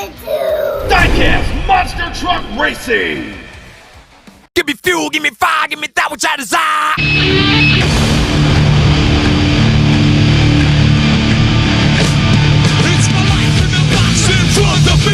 wanna do? Diecast Monster Truck Racing! Give me fuel, give me fire, give me that which I desire! It's my life in the box in front of me!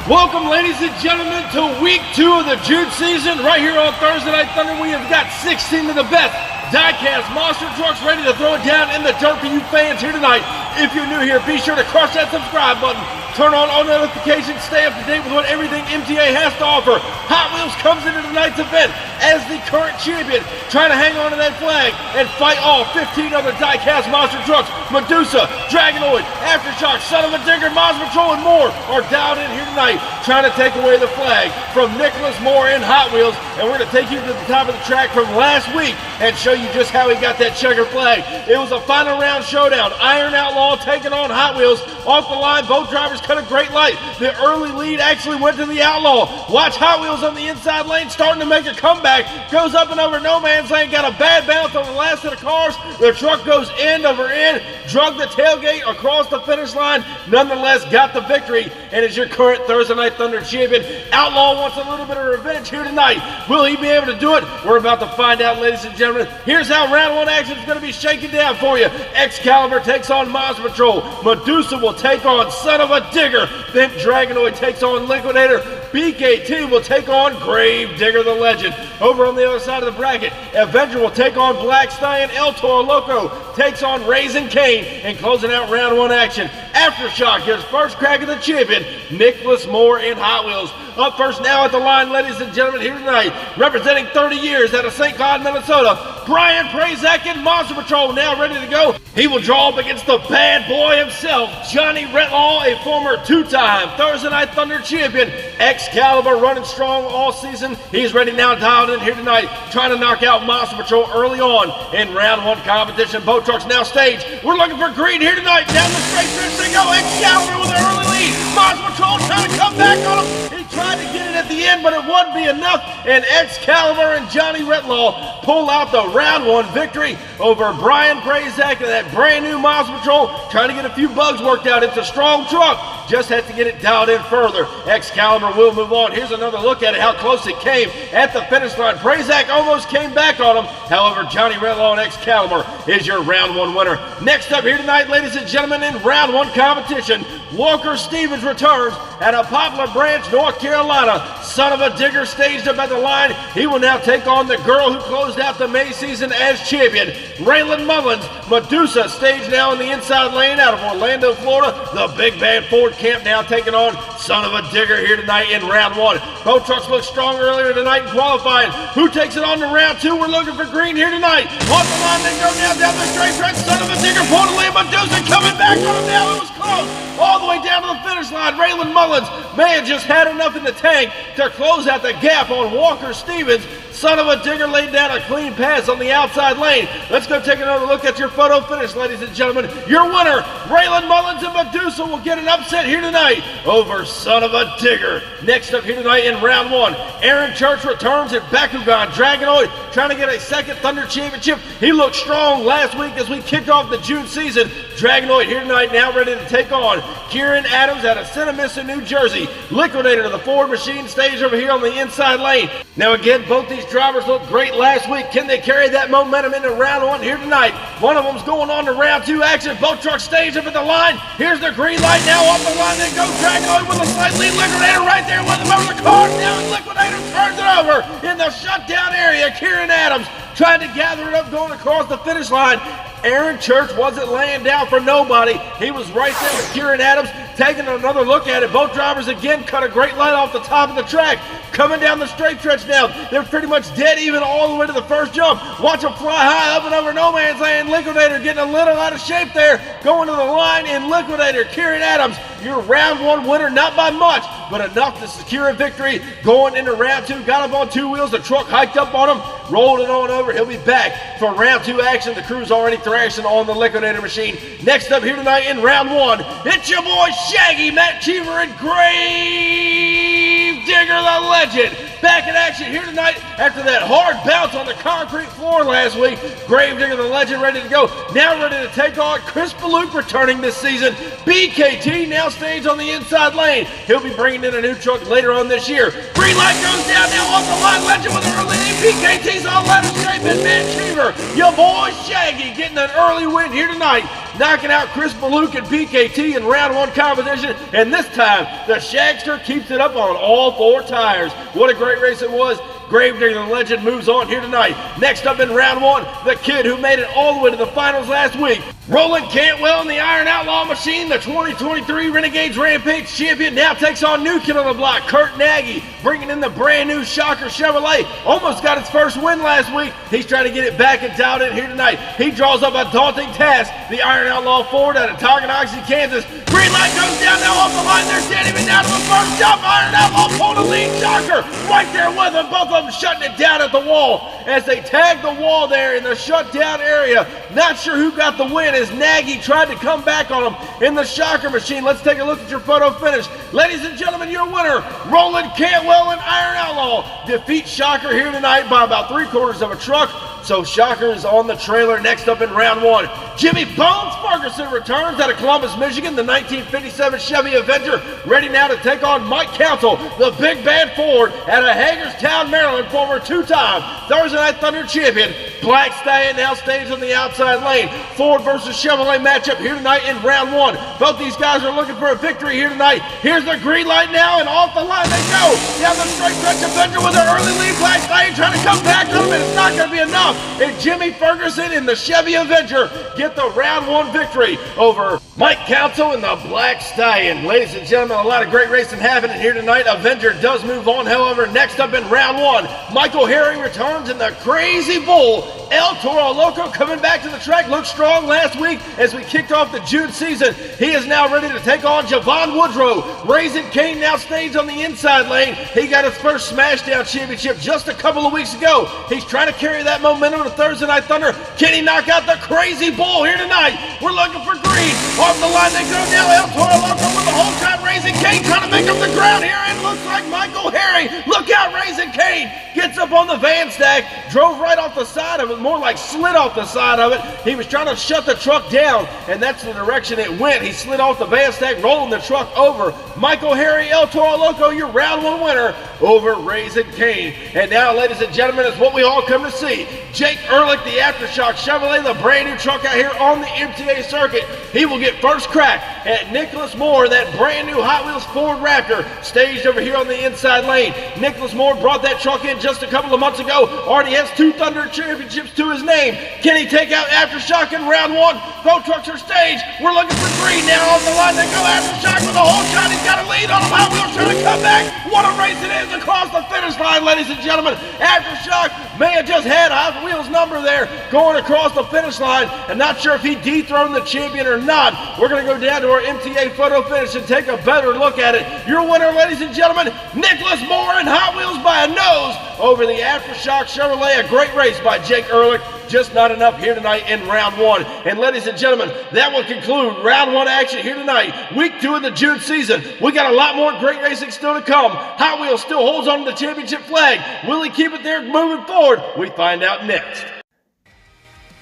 Welcome, ladies and gentlemen, to week 2 of the June season. Right here on Thursday Night Thunder, we have got 16 of the best Diecast monster trucks ready to throw it down in the dirt for you fans here tonight. If you're new here, be sure to crush that subscribe button. Turn on all notifications, stay up to date with what everything MTA has to offer. Hot Wheels comes into tonight's event as the current champion, trying to hang on to that flag and fight all 15 other Diecast monster trucks. Medusa, Dragonoid, Aftershock, Son of a Digger, Moz Patrol, and more are dialed in here tonight, trying to take away the flag from Nicholas Moore and Hot Wheels. And we're going to take you to the top of the track from last week and show you just how he got that checker flag. It was a final round showdown. Iron Outlaw taking on Hot Wheels. Off the line, both drivers cut a great light. The early lead actually went to the Outlaw. Watch Hot Wheels on the inside lane starting to make a comeback. Goes up and over no man's lane. Got a bad bounce on the last of the cars. The truck goes end over end. Drug the tailgate across the finish line. Nonetheless, got the victory and is your current Thursday Night Thunder champion. Outlaw wants a little bit of revenge here tonight. Will he be able to do it? We're about to find out, ladies and gentlemen. Here's how round 1 action is going to be shaken down for you. Excalibur takes on Moz Patrol. Medusa will take on Son of a Digger. Then Dragonoid takes on Liquidator. BKT will take on Grave Digger the Legend. Over on the other side of the bracket, Avenger will take on Black Stallion. El Toro Loco takes on Raising Cane. And closing out round 1 action, Aftershock gives first crack at the champion, Nicholas Moore in Hot Wheels. Up first now at the line, ladies and gentlemen, here tonight, representing 30 years out of St. Cloud, Minnesota, Brian Prazak in Monster Patrol, now ready to go. He will draw up against the bad boy himself, Johnny Retlaw, a former 2-time Thursday Night Thunder champion. Excalibur running strong all season. He's ready now, dialed in here tonight, trying to knock out Monster Patrol early on in round 1 competition. Both trucks now staged. We're looking for green here tonight. Down the straight stretch they go. Excalibur with an early lead. Monster Patrol trying to come back on him. He tried to get it at the end, but it wouldn't be enough. And Excalibur and Johnny Retlaw pull out the round 1 victory over Brian Prazak and that brand new Moz Patrol, trying to get a few bugs worked out. It's a strong truck. Just has to get it dialed in further. Excalibur will move on. Here's another look at it, how close it came at the finish line. Prazak almost came back on him. However, Johnny Retlaw and Excalibur is your round 1 winner. Next up here tonight, ladies and gentlemen, in round 1 competition, Walker Stevens returns at a Poplar Branch, North Carolina. Son of a Digger staged up at the line. He will now take on the girl who closed out the May season as champion, Raylan Mullins. Medusa staged now in the inside lane out of Orlando, Florida. The big bad Ford Camp now taking on Son of a Digger here tonight in round 1. Both trucks looked strong earlier tonight in qualifying. Who takes it on to round 2? We're looking for green here tonight. On the line they go now down the straight track. Son of a Digger pulling the lead. Medusa coming back on him now. It was close. All the way down to the finish line. Raylan Mullins may have just had enough in the tank to close out the gap on Walker Stevens. Son of a Digger laid down a clean pass on the outside lane. Let's go take another look at your photo finish, ladies and gentlemen. Your winner, Raylan Mullins and Medusa, will get an upset here tonight over Son of a Digger. Next up here tonight in round 1, Aaron Church returns at Bakugan. Dragonoid trying to get a second Thunder Championship. He looked strong last week as we kicked off the June season. Dragonoid here tonight, now ready to take on Kieran Adams out of Cinemissa, New Jersey. Liquidator to the Ford Machine stage over here on the inside lane. Now again, both these drivers looked great last week. Can they carry that momentum into round 1 here tonight? One of them's going on to round 2 action. Both trucks staged up at the line. Here's the green light now. Off the line they go. Dragonoid with a slight lead. Liquidator right there with him over the car. Now Liquidator turns it over in the shutdown area. Kieran Adams trying to gather it up going across the finish line. Aaron Church wasn't laying down for nobody. He was right there with Kieran Adams. taking another look at it. Both drivers again cut a great line off the top of the track. Coming down the straight stretch now. They're pretty much dead even all the way to the first jump. Watch them fly high up and over no man's land. Liquidator getting a little out of shape there. Going to the line in Liquidator. Kieran Adams, your round one winner, not by much, but enough to secure a victory. Going into round two, got up on two wheels. The truck hiked up on him, rolled it on over. He'll be back for round two action. The crew's already thrashing on the Liquidator machine. Next up here tonight in round one, it's your boy Shaggy, Matt Cheever, and Grave Digger the Legend. Back in action here tonight after that hard bounce on the concrete floor last week. Grave Digger the Legend ready to go. Now ready to take on Chris Baluk, returning this season. BKT now stays on the inside lane. He'll be bringing in a new truck later on this year. Green light goes down now off the line. Legend with an early lead. BKT's all out of shape. And Matt Cheever, your boy Shaggy, getting an early win here tonight, knocking out Chris Baluk and BKT in round one competition. And this time, the Shagster keeps it up on all four tires. What a great race it was. Grave Digger the Legend moves on here tonight. Next up in round one, the kid who made it all the way to the finals last week. Roland Cantwell in the Iron Outlaw machine, the 2023 Renegades Rampage champion, now takes on new kid on the block, Kurt Nagy, bringing in the brand new Shocker Chevrolet. Almost got his first win last week. He's trying to get it back and dialed in here tonight. He draws up a daunting task, the Iron Outlaw Ford out of Tonganoxie, Kansas. Green light goes down now off the line. They're standing even down to the first jump. Iron Outlaw pulled a lead. Shocker right there with them. Both of them shutting it down at the wall as they tag the wall there in the shutdown area. Not sure who got the win as Nagy tried to come back on him in the Shocker machine. Let's take a look at your photo finish. Ladies and gentlemen, your winner, Roland Cantwell and Iron Outlaw, defeat Shocker here tonight by about 3/4 of a truck. So Shocker is on the trailer. Next up in round one, Jimmy Bones Ferguson returns out of Columbus, Michigan, the 1957 Chevy Avenger, ready now to take on Mike Council, the big bad Ford out of Hagerstown, Maryland, former two-time Thursday Night Thunder champion. Black Stallion now stays on the outside lane. Ford versus Chevrolet matchup here tonight in round one. Both these guys are looking for a victory here tonight. Here's the green light now, and off the line they go. Down the straight stretch, Avenger with an early lead. Black Stallion trying to come back on him, and it's not going to be enough. And Jimmy Ferguson in the Chevy Avenger get the round one victory over Mike Council and the Black Stallion. Ladies and gentlemen, a lot of great racing happening here tonight. Avenger does move on, however. Next up in round one, Michael Herring returns in the Crazy Bull. El Toro Loco coming back to the track, looked strong last week as we kicked off the June season. He is now ready to take on Javon Woodrow. Raising Cane now stays on the inside lane. He got his first Smashdown championship just a couple of weeks ago. He's trying to carry that momentum to Thursday Night Thunder. Can he knock out the Crazy Bull here tonight? We're looking for green. Off the line they go now. El Toro Loco with the whole time. Raising Cane trying to make up the ground here. It looks like Michael Herring. Look out, Raising Cane gets up on the van stack, drove right off the side of it, more like slid off the side of it. He was trying to shut the truck down, and that's the direction it went. He slid off the van stack, rolling the truck over. Michael Herring, El Toro Loco, your round one winner over Raising Cane. And now, ladies and gentlemen, it's what we all come to see. Jake Ehrlich, the Aftershock Chevrolet, the brand new truck out here on the MTA circuit. He will get first crack at Nicholas Moore, that brand new Hot Wheels Ford Raptor, staged over here on the inside lane. Nicholas Moore brought that truck in just a couple of months ago. Already has 2 Thunder championships to his name. Can he take out Aftershock in round one? Both trucks are staged. We're looking for green now. Off the line they go. Aftershock with a whole shot. He's got a lead on him. Hot Wheels trying to come back. What a race it is across the finish line, ladies and gentlemen. Aftershock may have just had Hot Wheels number there going across the finish line. I'm not sure if he dethroned the champion or not. We're going to go down to our MTA photo finish and take a better look at it. Your winner, ladies and gentlemen, Nicholas Moore and Hot Wheels by a nose over the Aftershock Chevrolet. A great race by Jake Ehrlich. Just not enough here tonight in round one. And ladies and gentlemen, that will conclude round one action here tonight. Week 2 of the June season. We got a lot more great racing still to come. Hot Wheels still holds on to the championship flag. Will he keep it there moving forward? We find out next.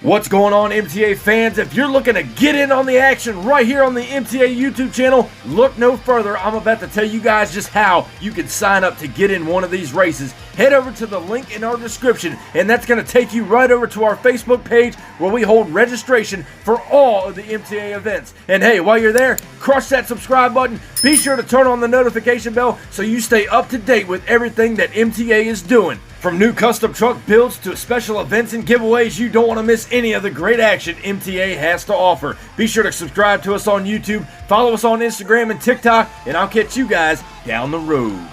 What's going on, MTA fans? If you're looking to get in on the action right here on the MTA YouTube channel, look no further. I'm about to tell you guys just how you can sign up to get in one of these races. head over to the link in our description, and that's going to take you right over to our Facebook page where we hold registration for all of the MTA events. And hey, while you're there, crush that subscribe button. Be sure to turn on the notification bell so you stay up to date with everything that MTA is doing. From new custom truck builds to special events and giveaways, you don't want to miss any of the great action MTA has to offer. Be sure to subscribe to us on YouTube, follow us on Instagram and TikTok, and I'll catch you guys down the road.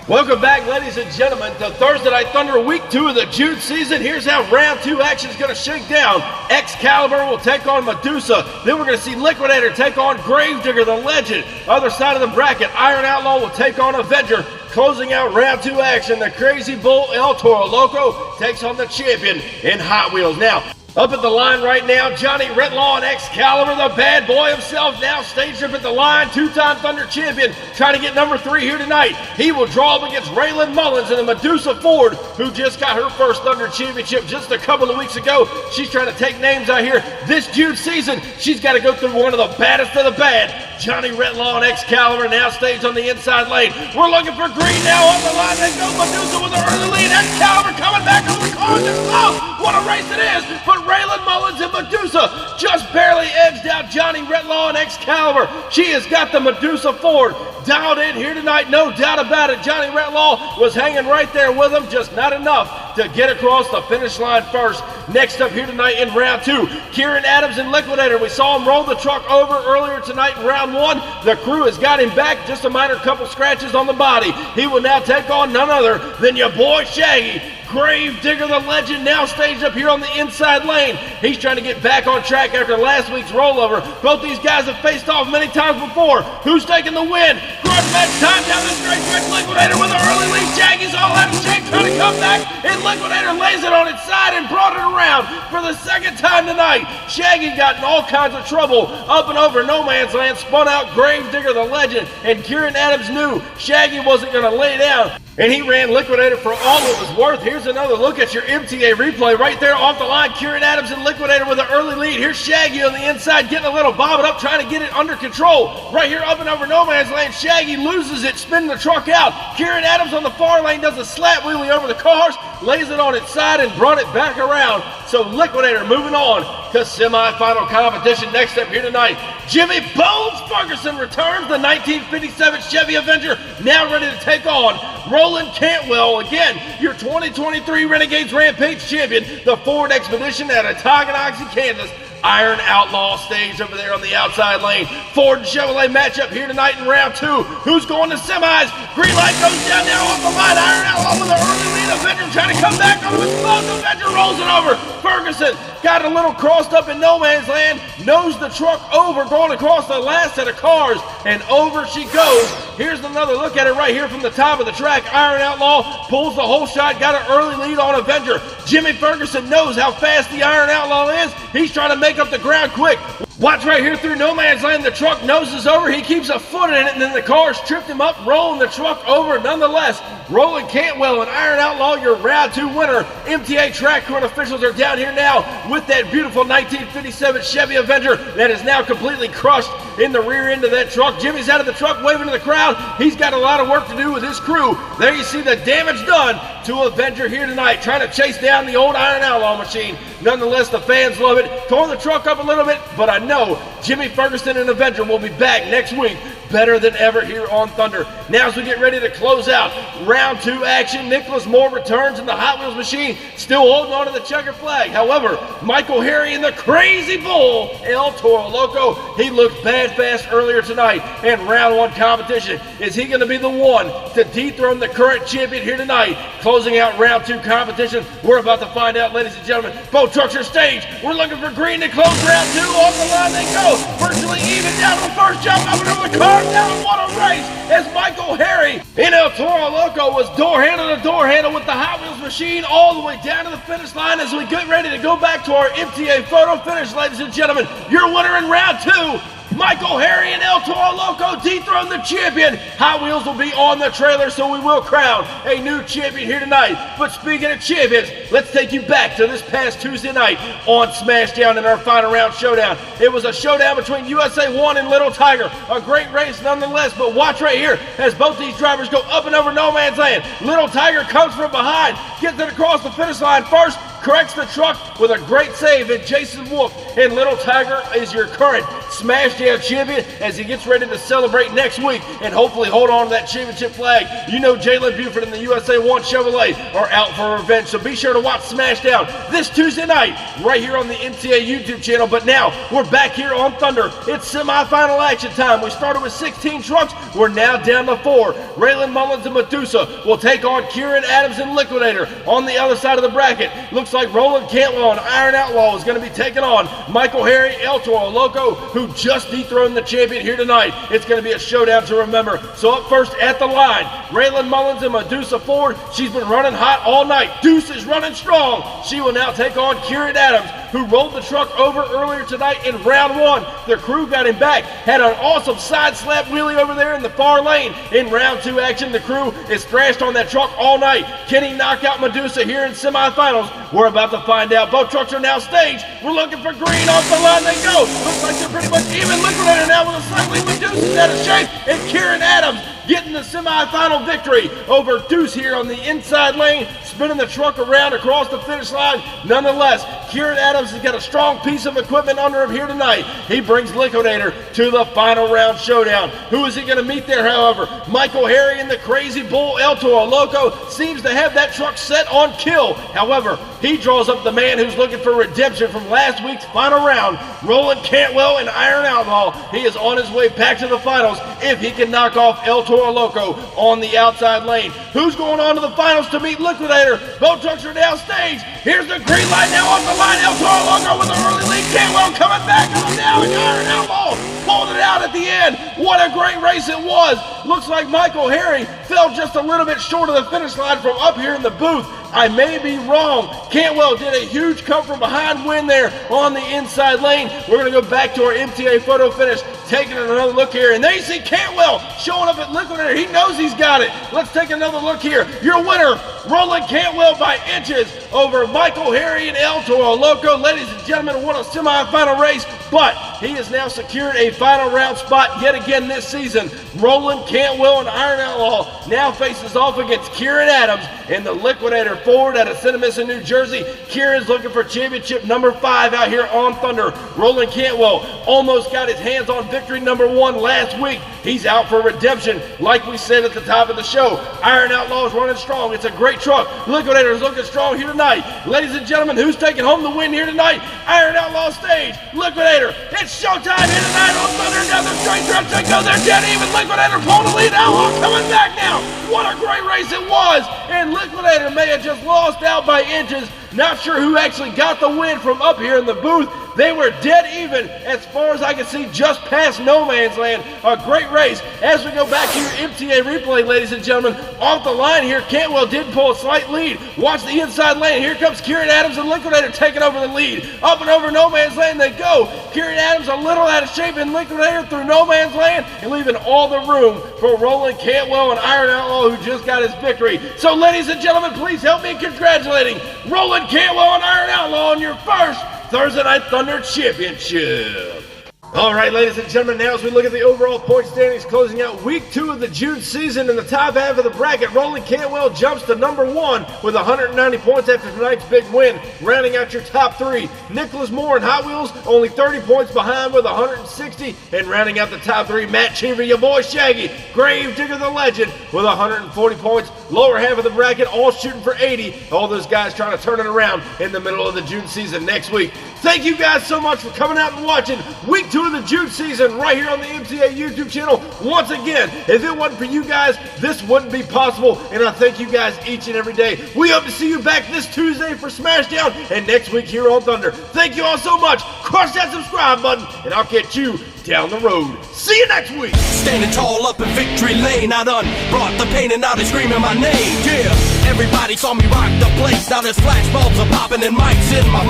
Welcome back, ladies and gentlemen, to Thursday Night Thunder Week 2 of the June season. Here's how round 2 action is going to shake down. Excalibur will take on Medusa. Then we're going to see Liquidator take on Gravedigger, the legend. Other side of the bracket, Iron Outlaw will take on Avenger. Closing out round 2 action, the Crazy Bull El Toro Loco takes on the champion in Hot Wheels. Now, up at the line right now, Johnny Retlaw and Excalibur, the bad boy himself, now staged up at the line, two-time Thunder champion, trying to get number 3 here tonight. He will draw up against Raylan Mullins and the Medusa Ford, who just got her first Thunder championship just a couple of weeks ago. She's trying to take names out here. This June season, she's got to go through one of the baddest of the bad. Johnny Retlaw and Excalibur now staged on the inside lane. We're looking for green now on the line. They go Medusa with an early lead. Excalibur coming back over the cars. Oh, what a race it is! But Raylan Mullins and Medusa just barely edged out Johnny Retlaw and Excalibur. She has got the Medusa Ford dialed in here tonight, no doubt about it. Johnny Retlaw was hanging right there with him, just not enough to get across the finish line first. Next up here tonight in round 2, Kieran Adams and Liquidator. We saw him roll the truck over earlier tonight in round 1. The crew has got him back, just a minor couple scratches on the body. He will now take on none other than your boy Shaggy. Gravedigger, the legend, now staged up here on the inside lane. He's trying to get back on track after last week's rollover. Both these guys have faced off many times before. Who's taking the win? Grudge match time down the straight stretch. Liquidator with an early lead. Shaggy's all out of shape, trying to come back, and Liquidator lays it on its side and brought it around for the second time tonight. Shaggy got in all kinds of trouble up and over no man's land, spun out Gravedigger, the legend, and Kieran Adams knew Shaggy wasn't going to lay down, and he ran Liquidator for all it was worth. Here's another look at your MTA replay right there off the line. Kieran Adams and Liquidator with an early lead. Here's Shaggy on the inside getting a little bobbing up, trying to get it under control. Right here up and over no man's land, Shaggy loses it, spinning the truck out. Kieran Adams on the far lane does a slap wheelie over the cars, lays it on its side and brought it back around. So Liquidator moving on to semifinal competition. Next up here tonight, Jimmy Bones Ferguson returns, the 1957 Chevy Avenger, now ready to take on Roland Cantwell. Again, your 2023 Renegades Rampage champion, the Ford Expedition out of Tonganoxie, Kansas. Iron Outlaw stage over there on the outside lane. Ford and Chevrolet matchup here tonight in round 2. Who's going to semis? Green light goes down now off the line. Iron Outlaw with an early lead. Avenger trying to come back over the close. Avenger rolls it over. Ferguson got a little crossed up in no man's land. Nosed the truck over, going across the last set of cars, and over she goes. Here's another look at it right here from the top of the track. Iron Outlaw pulls the whole shot, got an early lead on Avenger. Jimmy Ferguson knows how fast the Iron Outlaw is. He's trying to make up the ground quick. Watch right here through no man's land. The truck noses over. He keeps a foot in it, and then the cars tripped him up, rolling the truck over nonetheless. Roland Cantwell and Iron Outlaw, your round 2 winner. MTA track crew and officials are down here now with that beautiful 1957 Chevy Avenger that is now completely crushed in the rear end of that truck. Jimmy's out of the truck waving to the crowd. He's got a lot of work to do with his crew. There you see the damage done to Avenger here tonight, trying to chase down the old Iron Outlaw machine. Nonetheless, the fans love it. Tore the truck up a little bit, but I know Jimmy Ferguson and Avenger will be back next week better than ever here on Thunder. Now as we get ready to close out round 2 action, Nicholas Moore returns in the Hot Wheels machine, still holding on to the checker flag. However, Michael Harry and the Crazy Bull El Toro Loco, he looked bad fast earlier tonight in round 1 competition. Is he going to be the one to dethrone the current champion here tonight? Closing out round 2 competition, we're about to find out, ladies and gentlemen. Both trucks are staged. We're looking for green to close round 2. Off the line they go, virtually even down to the first jump, up and over the car. Down, what a race as Michael Harry in El Toro Loco was door handle to door handle with the Hot Wheels machine all the way down to the finish line. As we get ready to go back to our MTA photo finish, ladies and gentlemen, your winner in round 2, Michael Harry and El Toro Loco dethrone the champion. Hot Wheels will be on the trailer, so we will crown a new champion here tonight. But speaking of champions, let's take you back to this past Tuesday night on SmackDown in our final round showdown. It was a showdown between USA 1 and Little Tiger. A great race nonetheless, but watch right here as both these drivers go up and over no man's land. Little Tiger comes from behind, gets it across the finish line first, corrects the truck with a great save, and Jason Wolf and Little Tiger is your current SmackDown champion as he gets ready to celebrate next week and hopefully hold on to that championship flag. You know Jalen Buford and the USA 1 Chevrolet are out for revenge, so be sure to watch SmackDown this Tuesday night right here on the MTA YouTube channel. But now we're back here on Thunder. It's semifinal action time. We started with 16 trucks. We're now down to 4. Raylan Mullins and Medusa will take on Kieran Adams and Liquidator. On the other side of the bracket, looks like Roland Cantwell and Iron Outlaw is going to be taking on Michael Harry, El Toro Loco, who just dethroned the champion here tonight. It's going to be a showdown to remember. So up first at the line, Raylan Mullins and Medusa Ford. She's been running hot all night. Deuce is running strong. She will now take on Kieran Adams, who rolled the truck over earlier tonight in round 1. Their crew got him back, had an awesome side slap wheelie over there in the far lane. In round 2 action, the crew is thrashed on that truck all night. Can he knock out Medusa here in semifinals? We're about to find out. Both trucks are now staged. We're looking for green. Off the line they go. Looks like they're pretty much even. Liquidator now with a slightly Medusa's out of shape, and Kieran Adams getting the semifinal victory over Deuce here on the inside lane, spinning the truck around across the finish line. Nonetheless, Kieran Adams has got a strong piece of equipment under him here tonight. He brings Liquidator to the final round showdown. Who is he going to meet there, however? Michael Harry and the Crazy Bull El Toro Loco seems to have that truck set on kill. However, he draws up the man who's looking for redemption from last week's final round, Roland Cantwell and Iron Outlaw. He is on his way back to the finals if he can knock off El Toro Loco on the outside lane. Who's going on to the finals to meet Liquidator? Both trucks are now staged. Here's the green light now off the line. El Toro Loco with an early lead. Cantwell coming back on him now, and Iron Outlaw pulled it out at the end. What a great race it was. Looks like Michael Harry fell just a little bit short of the finish line from up here in the booth. I may be wrong. Cantwell did a huge come from behind win there on the inside lane. We're going to go back to our MTA photo finish, taking another look here. And there you see Cantwell showing up at Liquidator. He knows he's got it. Let's take another look here. Your winner, Roland Cantwell by inches over Michael Harry and El Toro Loco. Ladies and gentlemen, what a semifinal race, but he has now secured a final round spot yet again this season. Roland Cantwell and Iron Outlaw now faces off against Kieran Adams in the Liquidator Ford out of Cinnamon, New Jersey. Kieran's looking for championship number 5 out here on Thunder. Roland Cantwell almost got his hands on victory number 1 last week. He's out for redemption, like we said at the top of the show. Iron Outlaw is running strong. It's a great truck. Liquidator is looking strong here tonight. Ladies and gentlemen, who's taking home the win here tonight? Iron Outlaw stage. Liquidator. It's showtime here tonight on Thunder. Down the straight stretch they go. They're dead even. Liquidator pulling the lead. Outlaw coming back now. What a great race it was. And Liquidator may have just lost out by inches. Not sure who actually got the win from up here in the booth. They were dead even as far as I can see, just past no man's land. A great race. As we go back to your MTA replay, ladies and gentlemen, off the line here, Cantwell did pull a slight lead. Watch the inside lane. Here comes Kieran Adams and Liquidator taking over the lead. Up and over no man's land they go. Kieran Adams a little out of shape in Liquidator through no man's land and leaving all the room for Roland Cantwell and Iron Outlaw, who just got his victory. So ladies and gentlemen, please help me in congratulating Roland Cantwell and Iron Outlaw on your first Thursday Night Thunder Championship. All right, ladies and gentlemen, now as we look at the overall point standings closing out week 2 of the June season, in the top half of the bracket, Roland Cantwell jumps to number 1 with 190 points after tonight's big win. Rounding out your top 3, Nicholas Moore and Hot Wheels only 30 points behind with 160. And rounding out the top 3, Matt Cheever, your boy Shaggy, Grave Digger the Legend with 140 points. Lower half of the bracket, all shooting for 80. All those guys trying to turn it around in the middle of the June season next week. Thank you guys so much for coming out and watching week 2 of the June season right here on the MTA YouTube channel. Once again, if it wasn't for you guys, this wouldn't be possible, and I thank you guys each and every day. We hope to see you back this Tuesday for Smashdown and next week here on Thunder. Thank you all so much. Crush that subscribe button, and I'll catch you down the road. See you next week. Standing tall up in victory lane, I done brought the pain and now they screaming my name, yeah. Everybody saw me rock the place. Now there's flashbulbs are popping and mics in my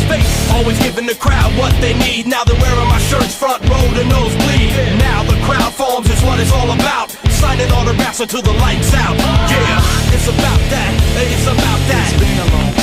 face. Always giving the crowd what they need. Now they're wearing my shirts front row to nosebleed. Now the crowd forms is what it's all about. Signing autographs until the lights out. Yeah, it's about that. It's about that.